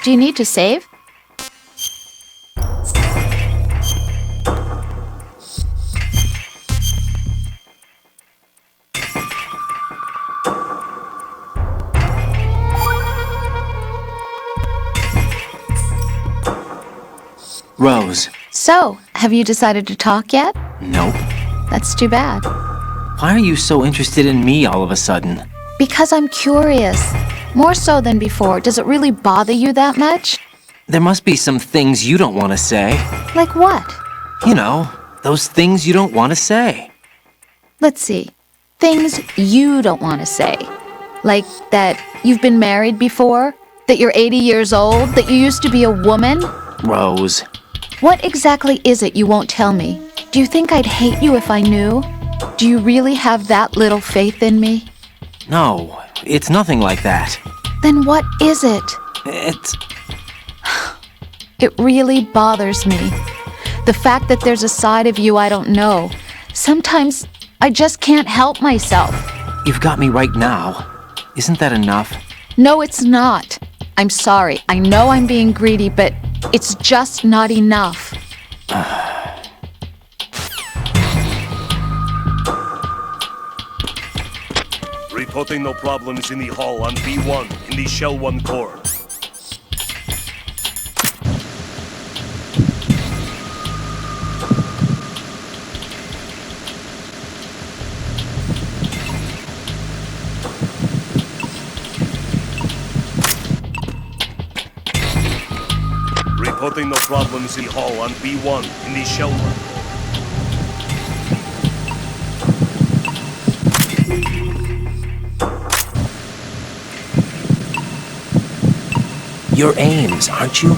Do you need to save? Rose. So, have you decided to talk yet? Nope. That's too bad. Why are you so interested in me all of a sudden? Because I'm curious. More so than before. Does it really bother you that much? There must be some things you don't want to say. Like what? You know, those things you don't want to say. Let's see. Things you don't want to say. Like that you've been married before? That you're 80 years old? That you used to be a woman? Rose. What exactly is it you won't tell me? Do you think I'd hate you if I knew? Do you really have that little faith in me? No, it's nothing like that. Then what is it? It's... It really bothers me. The fact that there's a side of you I don't know. Sometimes I just can't help myself. You've got me right now. Isn't that enough? No, it's not. I'm sorry. I know I'm being greedy, but it's just not enough. Reporting no problems in the hall on B1 in the Shell 1 core. Reporting no problems in the hall on B1 in the Shell 1 core. You're Ames, aren't you?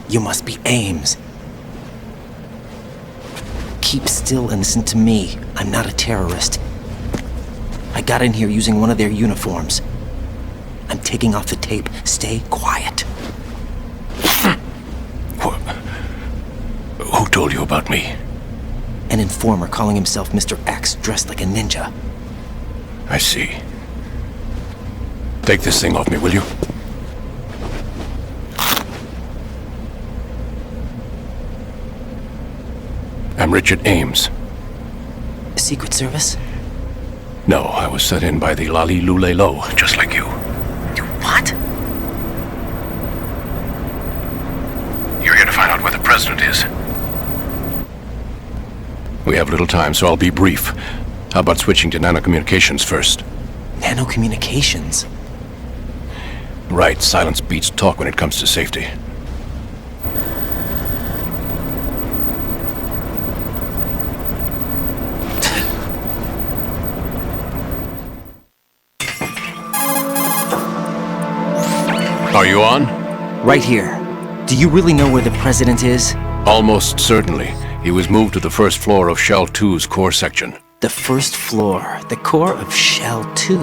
You must be Ames. Keep still and listen to me. I'm not a terrorist. I got in here using one of their uniforms. I'm taking off the tape. Stay quiet. Who told you about me? An informer calling himself Mr. X, dressed like a ninja. I see. Take this thing off me, will you? I'm Richard Ames. Secret Service? No, I was set in by the Lali Lule Lo, just like you. You what? You're here to find out where the president is. We have little time, so I'll be brief. How about switching to nanocommunications first? Nanocommunications? Right, silence beats talk when it comes to safety. Are you on? Right here. Do you really know where the president is? Almost certainly. He was moved to the first floor of Shell 2's core section. The first floor. The core of Shell 2.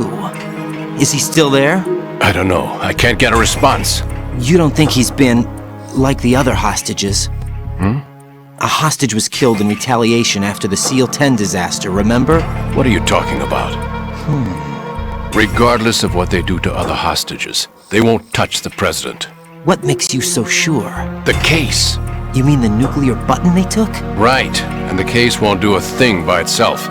Is he still there? I don't know. I can't get a response. You don't think he's been like the other hostages? Hmm? A hostage was killed in retaliation after the SEAL 10 disaster, remember? What are you talking about? Regardless of what they do to other hostages, they won't touch the president. What makes you so sure? The case. You mean the nuclear button they took? Right. And the case won't do a thing by itself.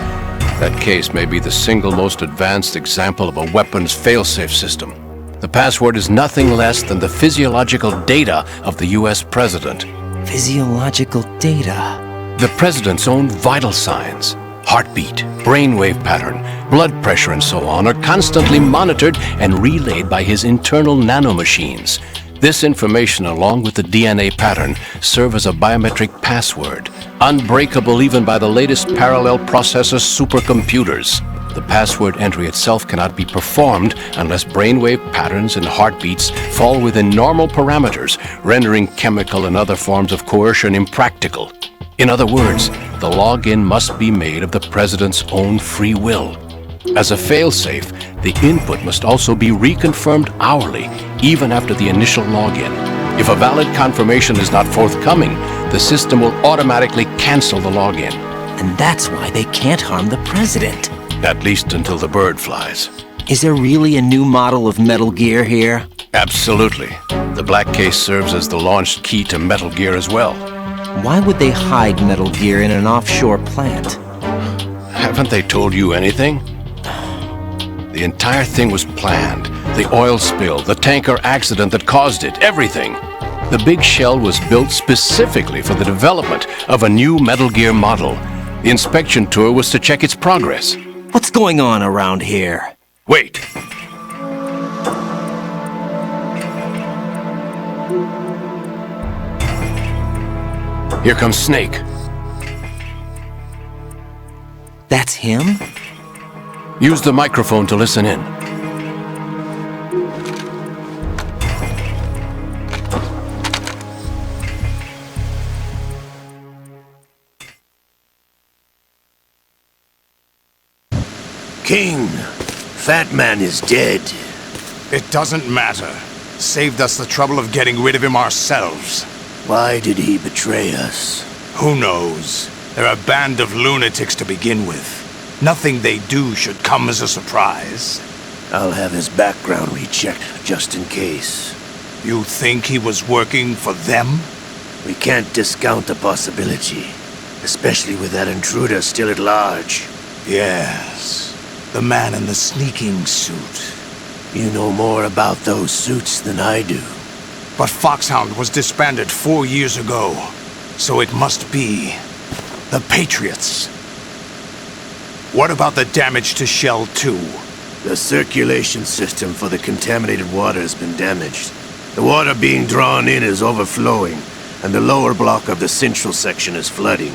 That case may be the single most advanced example of a weapons failsafe system. The password is nothing less than the physiological data of the US president. Physiological data? The president's own vital signs. Heartbeat, brainwave pattern, blood pressure and so on are constantly monitored and relayed by his internal nanomachines. This information, along with the DNA pattern, serve as a biometric password, unbreakable even by the latest parallel processor supercomputers. The password entry itself cannot be performed unless brainwave patterns and heartbeats fall within normal parameters, rendering chemical and other forms of coercion impractical. In other words, the login must be made of the president's own free will. As a failsafe, the input must also be reconfirmed hourly, even after the initial login. If a valid confirmation is not forthcoming, the system will automatically cancel the login. And that's why they can't harm the president. At least until the bird flies. Is there really a new model of Metal Gear here? Absolutely. The black case serves as the launch key to Metal Gear as well. Why would they hide Metal Gear in an offshore plant? Haven't they told you anything? The entire thing was planned. The oil spill, the tanker accident that caused it, everything. The big shell was built specifically for the development of a new Metal Gear model. The inspection tour was to check its progress. What's going on around here? Wait. Here comes Snake. That's him? Use the microphone to listen in. King, Fat Man is dead. It doesn't matter. Saved us the trouble of getting rid of him ourselves. Why did he betray us? Who knows? They're a band of lunatics to begin with. Nothing they do should come as a surprise. I'll have his background rechecked just in case. You think he was working for them? We can't discount the possibility, especially with that intruder still at large. Yes. The man in the sneaking suit. You know more about those suits than I do. But Foxhound was disbanded 4 years ago. So it must be the Patriots. What about the damage to Shell 2? The circulation system for the contaminated water has been damaged. The water being drawn in is overflowing, and the lower block of the central section is flooding.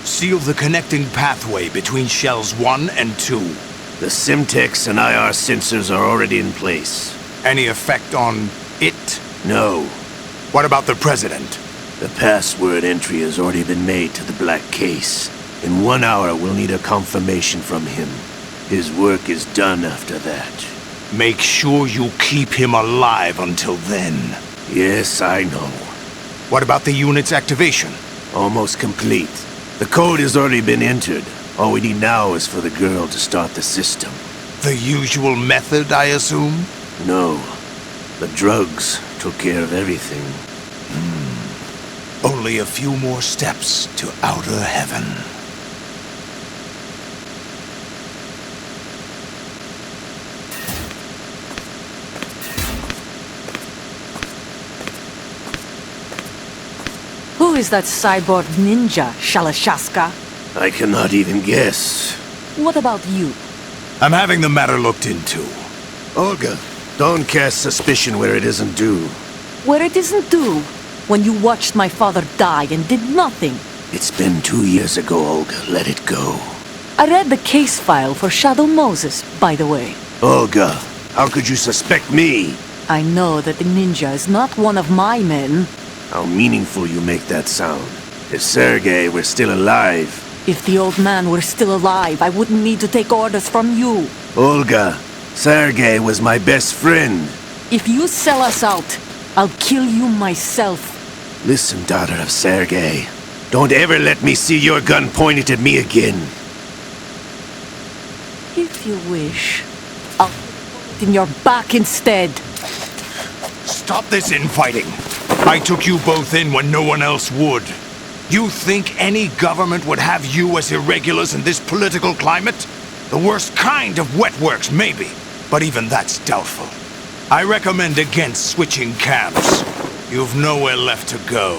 Seal the connecting pathway between Shells 1 and 2. The Simtex and IR sensors are already in place. Any effect on it? No. What about the President? The password entry has already been made to the black case. In 1 hour, we'll need a confirmation from him. His work is done after that. Make sure you keep him alive until then. Yes, I know. What about the unit's activation? Almost complete. The code has already been entered. All we need now is for the girl to start the system. The usual method, I assume? No. The drugs took care of everything. Only a few more steps to outer heaven. Who is that cyborg ninja, Shalashaska? I cannot even guess. What about you? I'm having the matter looked into. Olga, don't cast suspicion where it isn't due. Where it isn't due, when you watched my father die and did nothing. It's been 2 years ago, Olga. Let it go. I read the case file for Shadow Moses, by the way. Olga, how could you suspect me? I know that the ninja is not one of my men. How meaningful you make that sound. If Sergei were still alive... If the old man were still alive, I wouldn't need to take orders from you. Olga, Sergei was my best friend. If you sell us out, I'll kill you myself. Listen, daughter of Sergei. Don't ever let me see your gun pointed at me again. If you wish, I'll put it in your back instead. Stop this infighting. I took you both in when no one else would. You think any government would have you as irregulars in this political climate? The worst kind of wet works, maybe. But even that's doubtful. I recommend against switching camps. You've nowhere left to go.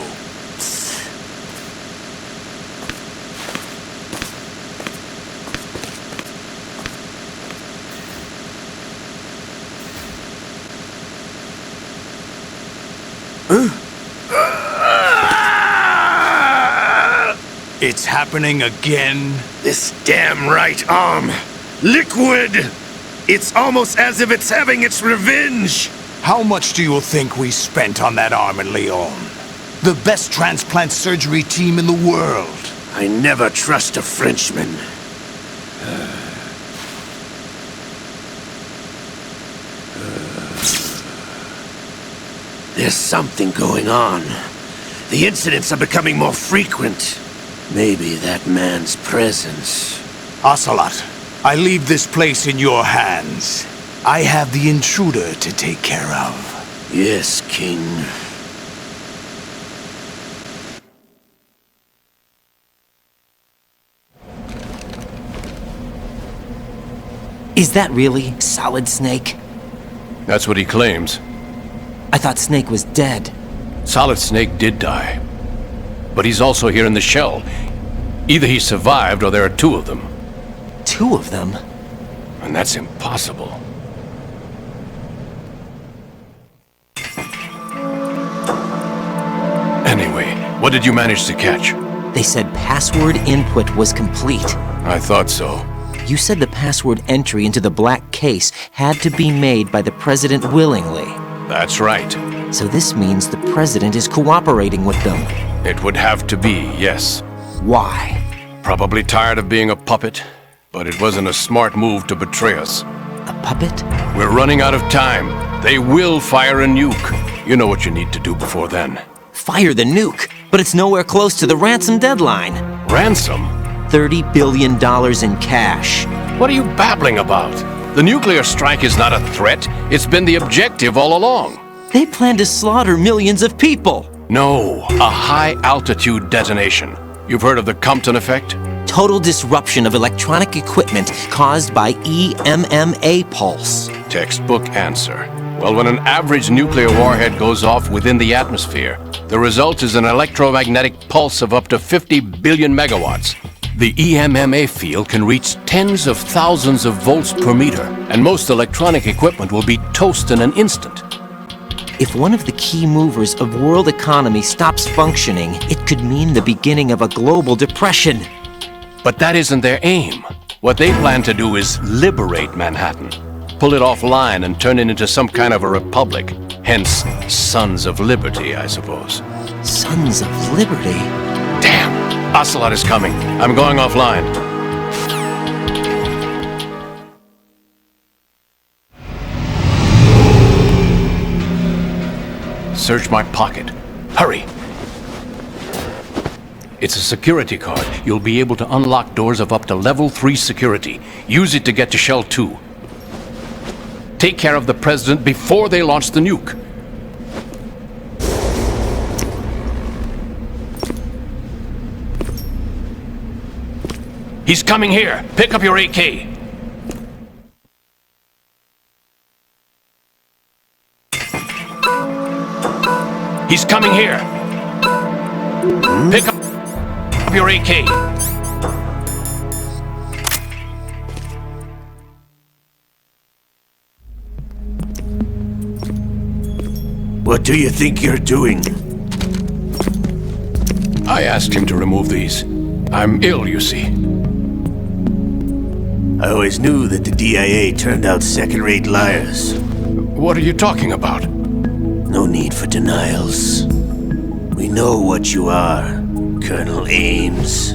It's happening again? This damn right arm. Liquid! It's almost as if it's having its revenge! How much do you think we spent on that arm in Lyon? The best transplant surgery team in the world. I never trust a Frenchman. There's something going on. The incidents are becoming more frequent. Maybe that man's presence. Ocelot, I leave this place in your hands. I have the intruder to take care of. Yes, King. Is that really Solid Snake? That's what he claims. I thought Snake was dead. Solid Snake did die. But he's also here in the shell. Either he survived or there are two of them. Two of them? And that's impossible. Anyway, what did you manage to catch? They said password input was complete. I thought so. You said the password entry into the black case had to be made by the President willingly. That's right. So this means the President is cooperating with them. It would have to be, yes. Why? Probably tired of being a puppet, but it wasn't a smart move to betray us. A puppet? We're running out of time. They will fire a nuke. You know what you need to do before then. Fire the nuke, but it's nowhere close to the ransom deadline. Ransom? $30 billion in cash. What are you babbling about? The nuclear strike is not a threat. It's been the objective all along. They plan to slaughter millions of people. No, a high-altitude detonation. You've heard of the Compton effect? Total disruption of electronic equipment caused by EMMA pulse. Textbook answer. Well, when an average nuclear warhead goes off within the atmosphere, the result is an electromagnetic pulse of up to 50 billion megawatts. The EMMA field can reach tens of thousands of volts per meter, and most electronic equipment will be toast in an instant. If one of the key movers of world economy stops functioning, it could mean the beginning of a global depression. But that isn't their aim. What they plan to do is liberate Manhattan. Pull it offline and turn it into some kind of a republic. Hence, Sons of Liberty, I suppose. Sons of Liberty? Damn! Ocelot is coming. I'm going offline. Search my pocket. Hurry! It's a security card. You'll be able to unlock doors of up to level 3 security. Use it to get to Shell 2. Take care of the President before they launch the nuke. He's coming here. Pick up your AK. He's coming here. Pick up your AK. What do you think you're doing? I asked him to remove these. I'm ill, you see. I always knew that the DIA turned out second-rate liars. What are you talking about? No need for denials. We know what you are, Colonel Ames.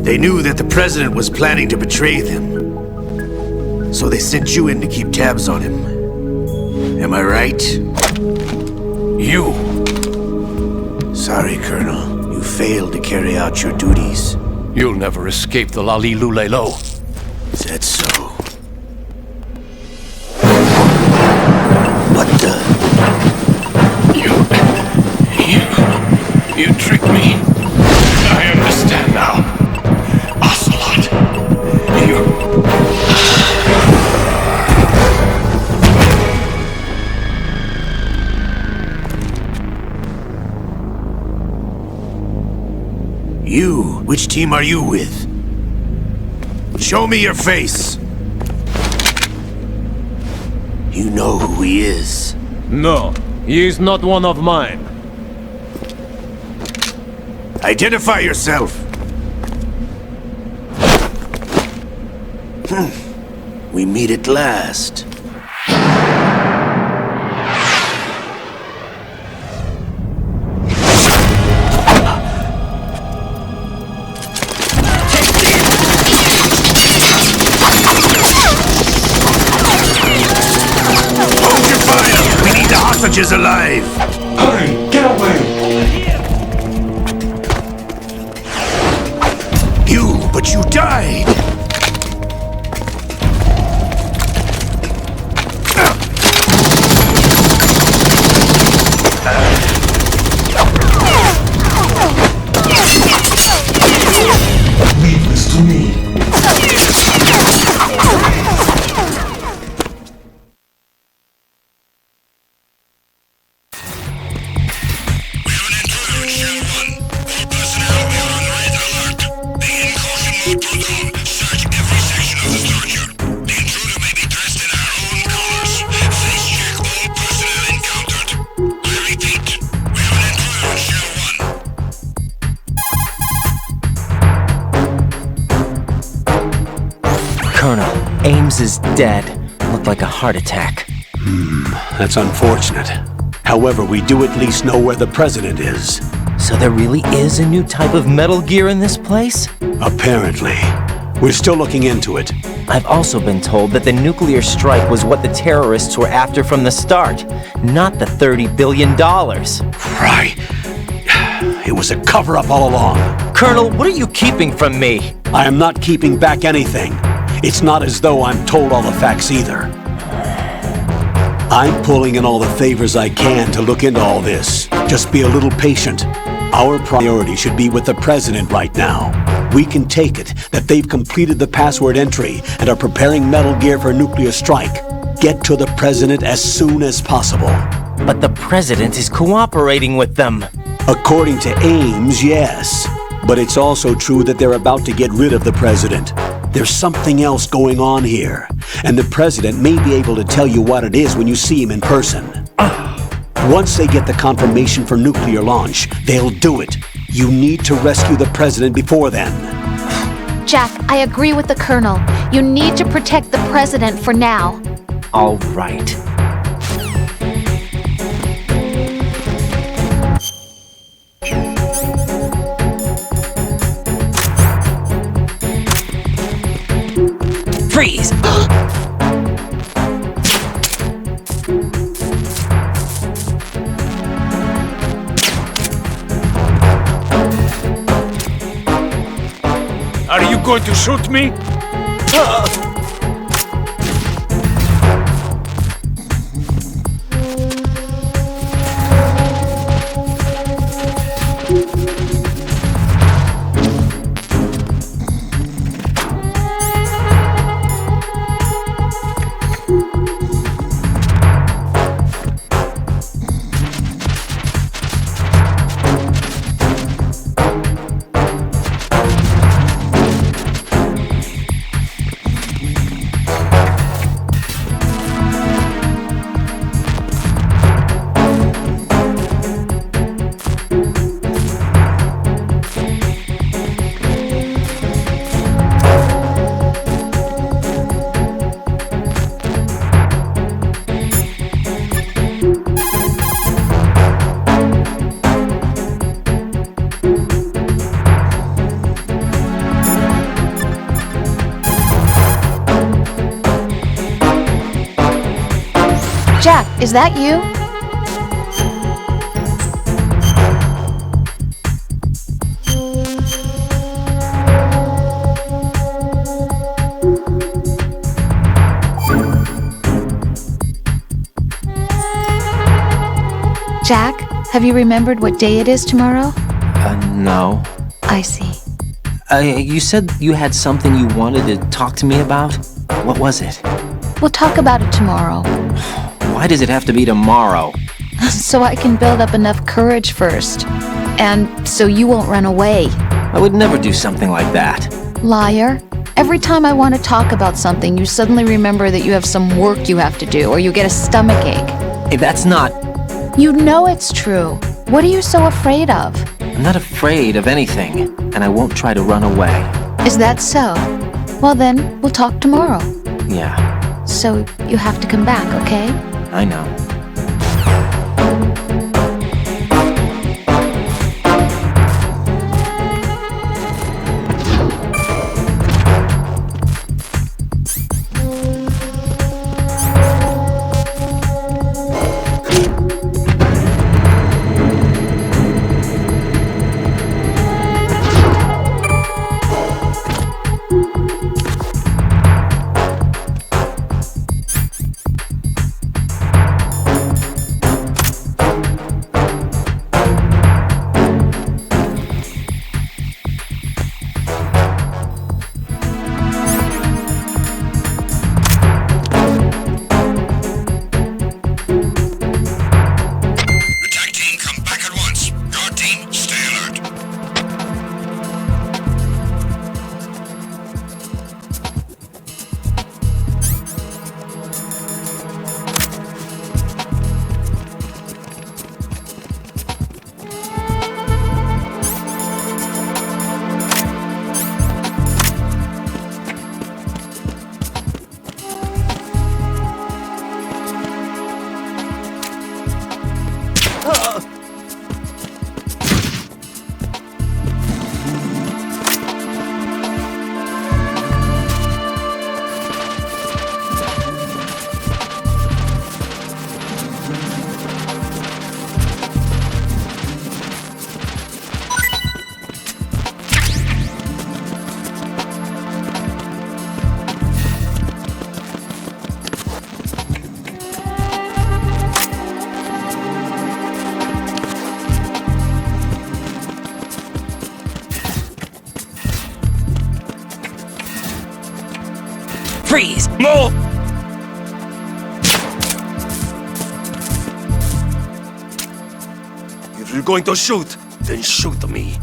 They knew that the President was planning to betray them. So they sent you in to keep tabs on him. Am I right? You! Sorry, Colonel. You failed to carry out your duties. You'll never escape the Lali Lulelo. Is that so? What the? You tricked me. I understand now. Ocelot. You? Which team are you with? Show me your face! You know who he is. No, he is not one of mine. Identify yourself! We meet at last. Hold your fire! We need the hostage! hostages alive! Hurry! Get away! But you died! Leave this to me. Colonel, Ames is dead. Looked like a heart attack. That's unfortunate. However, we do at least know where the president is. So there really is a new type of Metal Gear in this place? Apparently. We're still looking into it. I've also been told that the nuclear strike was what the terrorists were after from the start, not the $30 billion. Right. It was a cover-up all along. Colonel, what are you keeping from me? I am not keeping back anything. It's not as though I'm told all the facts either. I'm pulling in all the favors I can to look into all this. Just be a little patient. Our priority should be with the president right now. We can take it that they've completed the password entry and are preparing Metal Gear for nuclear strike. Get to the president as soon as possible. But the president is cooperating with them. According to Ames, yes. But it's also true that they're about to get rid of the president. There's something else going on here, and the president may be able to tell you what it is when you see him in person. Once they get the confirmation for nuclear launch, they'll do it. You need to rescue the president before then. Jack, I agree with the Colonel. You need to protect the president for now. All right. Freeze! Are you going to shoot me? Jack, is that you? Jack, have you remembered what day it is tomorrow? No. I see. You said you had something you wanted to talk to me about? What was it? We'll talk about it tomorrow. Why does it have to be tomorrow? So I can build up enough courage first. And so you won't run away. I would never do something like that. Liar. Every time I want to talk about something, you suddenly remember that you have some work you have to do, or you get a stomachache. Hey, that's not... You know it's true. What are you so afraid of? I'm not afraid of anything, and I won't try to run away. Is that so? Well then, we'll talk tomorrow. Yeah, So you have to come back, okay? I know. Freeze! No! If you're going to shoot, then shoot me.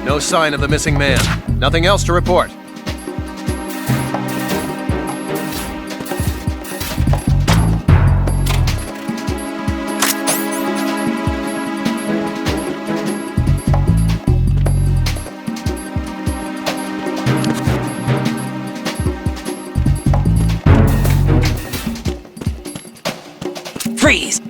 No sign of the missing man. Nothing else to report. Freeze!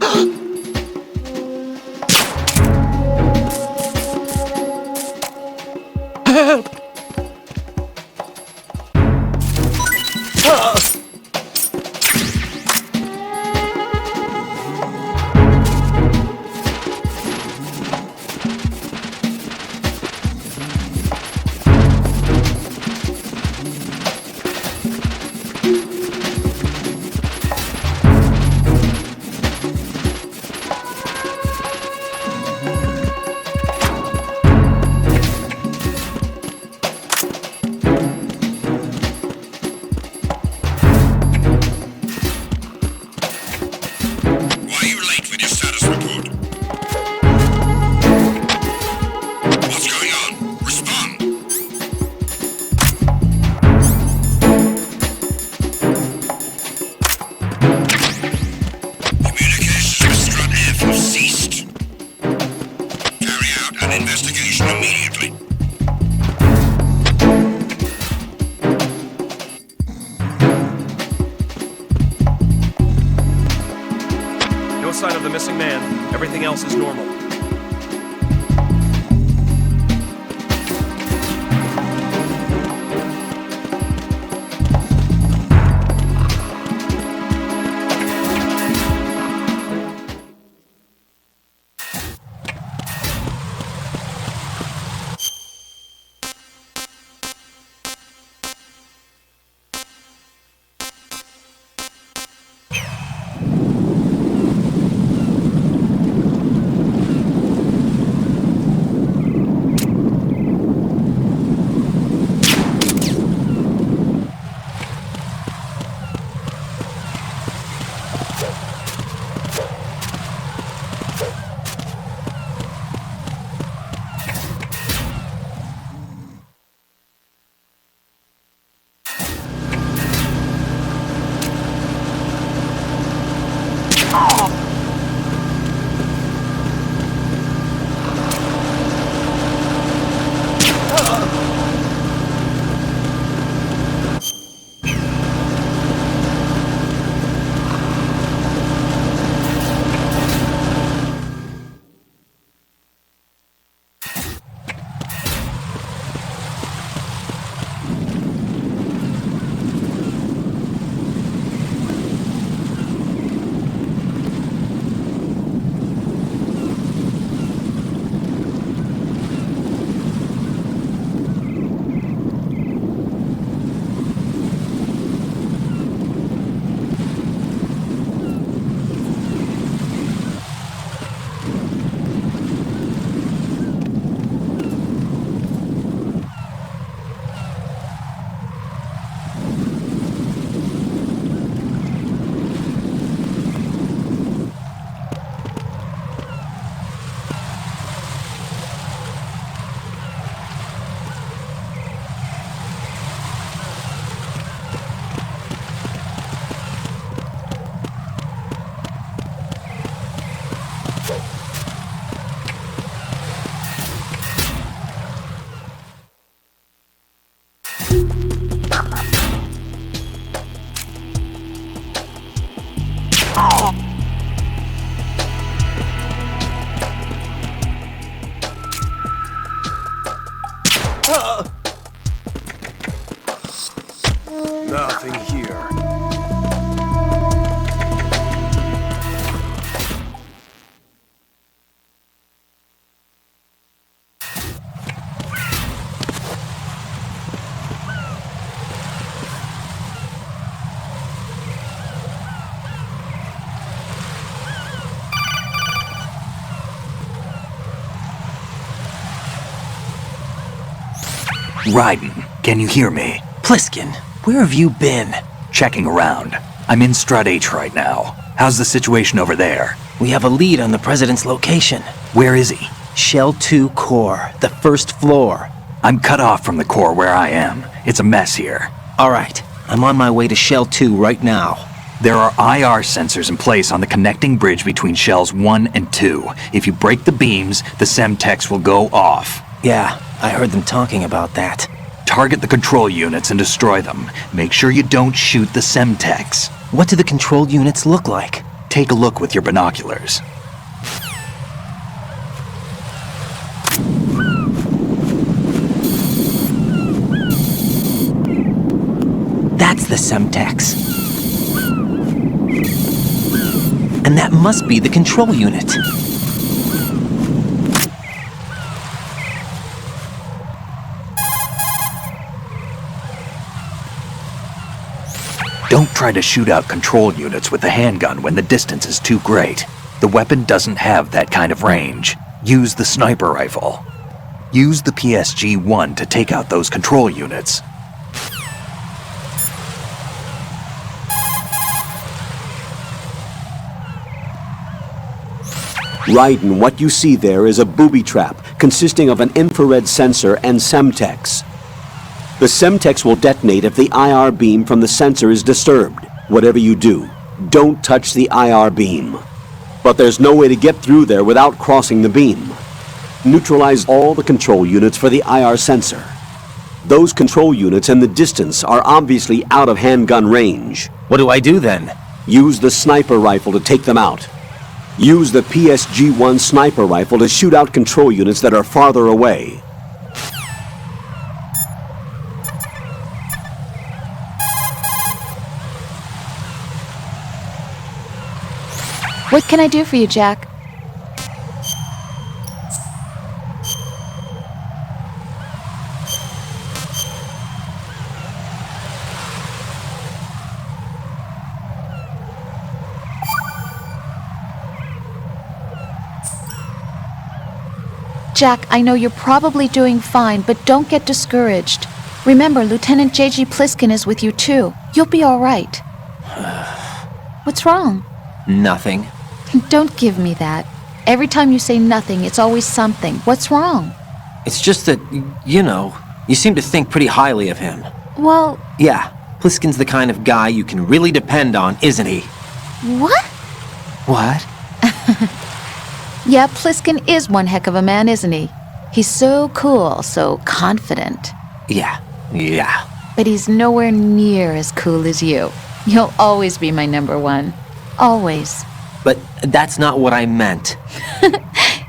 Help! out an investigation immediately. No sign of the missing man. Everything else is normal. Nothing here. Raiden, can you hear me? Pliskin, where have you been? Checking around. I'm in Strut H right now. How's the situation over there? We have a lead on the President's location. Where is he? Shell 2 core, the first floor. I'm cut off from the core where I am. It's a mess here. All right, I'm on my way to Shell 2 right now. There are IR sensors in place on the connecting bridge between Shells 1 and 2. If you break the beams, the Semtex will go off. Yeah, I heard them talking about that. Target the control units and destroy them. Make sure you don't shoot the Semtex. What do the control units look like? Take a look with your binoculars. That's the Semtex. And that must be the control unit. Don't try to shoot out control units with the handgun when the distance is too great. The weapon doesn't have that kind of range. Use the sniper rifle. Use the PSG-1 to take out those control units. Raiden, what you see there is a booby trap consisting of an infrared sensor and Semtex. The Semtex will detonate if the IR beam from the sensor is disturbed. Whatever you do, don't touch the IR beam. But there's no way to get through there without crossing the beam. Neutralize all the control units for the IR sensor. Those control units and the distance are obviously out of handgun range. What do I do then? Use the sniper rifle to take them out. Use the PSG-1 sniper rifle to shoot out control units that are farther away. What can I do for you, Jack? Jack, I know you're probably doing fine, but don't get discouraged. Remember, Lieutenant J.G. Pliskin is with you too. You'll be all right. What's wrong? Nothing. Don't give me that. Every time you say nothing, it's always something. What's wrong? It's just that, you know, you seem to think pretty highly of him. Well... Yeah, Pliskin's the kind of guy you can really depend on, isn't he? What? What? Yeah, Pliskin is one heck of a man, isn't he? He's so cool, so confident. Yeah. But he's nowhere near as cool as you. You'll always be my number one. Always. But that's not what I meant.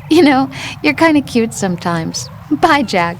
You know, you're kind of cute sometimes. Bye, Jack.